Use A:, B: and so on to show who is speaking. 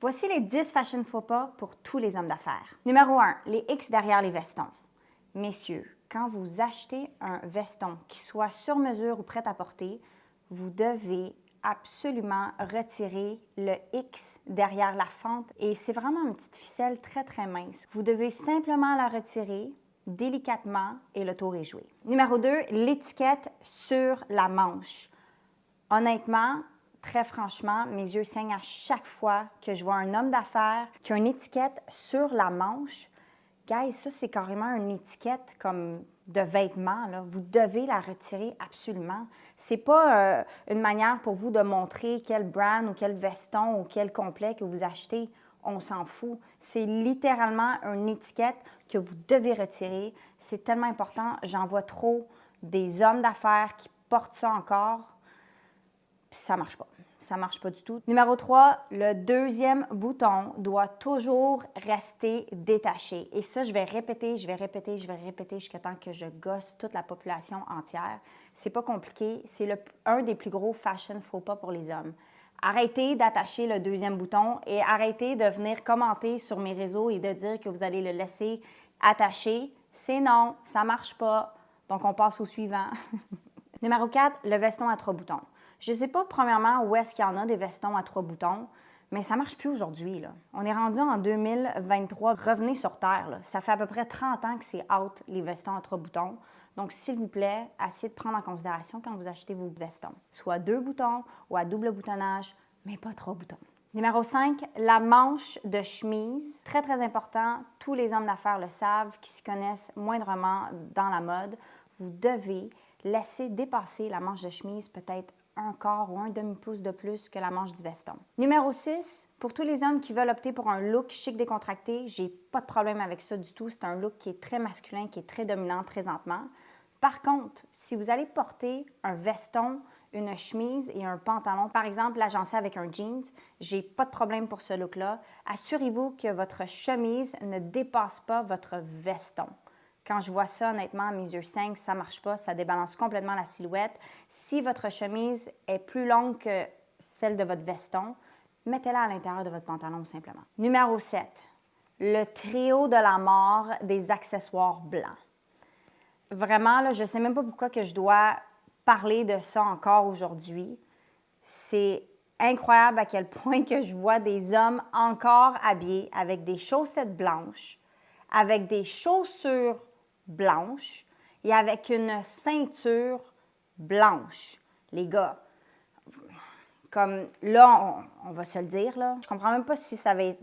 A: Voici les 10 fashion faux pas pour tous les hommes d'affaires. Numéro 1, les X derrière les vestons. Messieurs, quand vous achetez un veston qui soit sur mesure ou prêt à porter, vous devez absolument retirer le X derrière la fente et c'est vraiment une petite ficelle très très mince. Vous devez simplement la retirer délicatement et le tour est joué. Numéro 2, l'étiquette sur la manche. Honnêtement, très franchement, mes yeux saignent à chaque fois que je vois un homme d'affaires qui a une étiquette sur la manche. Guys, ça, c'est carrément une étiquette comme de vêtements, là. Vous devez la retirer absolument. C'est pas une manière pour vous de montrer quel brand ou quel veston ou quel complet que vous achetez. On s'en fout. C'est littéralement une étiquette que vous devez retirer. C'est tellement important. J'en vois trop des hommes d'affaires qui portent ça encore. Puis ça marche pas. Ça marche pas du tout. Numéro 3, le deuxième bouton doit toujours rester détaché. Et ça, je vais répéter jusqu'à temps que je gosse toute la population entière. C'est pas compliqué. C'est un des plus gros fashion faux pas pour les hommes. Arrêtez d'attacher le deuxième bouton et arrêtez de venir commenter sur mes réseaux et de dire que vous allez le laisser attaché. C'est non, ça marche pas. Donc, on passe au suivant. Numéro 4, le veston à 3 boutons. Je ne sais pas, premièrement, où est-ce qu'il y en a des vestons à 3 boutons, mais ça ne marche plus aujourd'hui, là. On est rendu en 2023. Revenez sur Terre, là. Ça fait à peu près 30 ans que c'est out, les vestons à 3 boutons. Donc, s'il vous plaît, essayez de prendre en considération quand vous achetez vos vestons. Soit 2 boutons ou à double boutonnage, mais pas 3 boutons. Numéro 5, la manche de chemise. Très, très important. Tous les hommes d'affaires le savent, qui s'y connaissent moindrement dans la mode. Vous devez laisser dépasser la manche de chemise peut-être un quart ou un demi-pouce de plus que la manche du veston. Numéro 6, pour tous les hommes qui veulent opter pour un look chic décontracté, j'ai pas de problème avec ça du tout. C'est un look qui est très masculin, qui est très dominant présentement. Par contre, si vous allez porter un veston, une chemise et un pantalon, par exemple l'agencer avec un jeans, j'ai pas de problème pour ce look-là. Assurez-vous que votre chemise ne dépasse pas votre veston. Quand je vois ça, honnêtement, mes yeux saignent, ça ne marche pas, ça débalance complètement la silhouette. Si votre chemise est plus longue que celle de votre veston, mettez-la à l'intérieur de votre pantalon simplement. Numéro 7, le trio de la mort des accessoires blancs. Vraiment, là, je ne sais même pas pourquoi que je dois parler de ça encore aujourd'hui. C'est incroyable à quel point que je vois des hommes encore habillés avec des chaussettes blanches, avec des chaussures blanche et avec une ceinture blanche. Les gars, comme là, on va se le dire, là, je comprends même pas si ça va être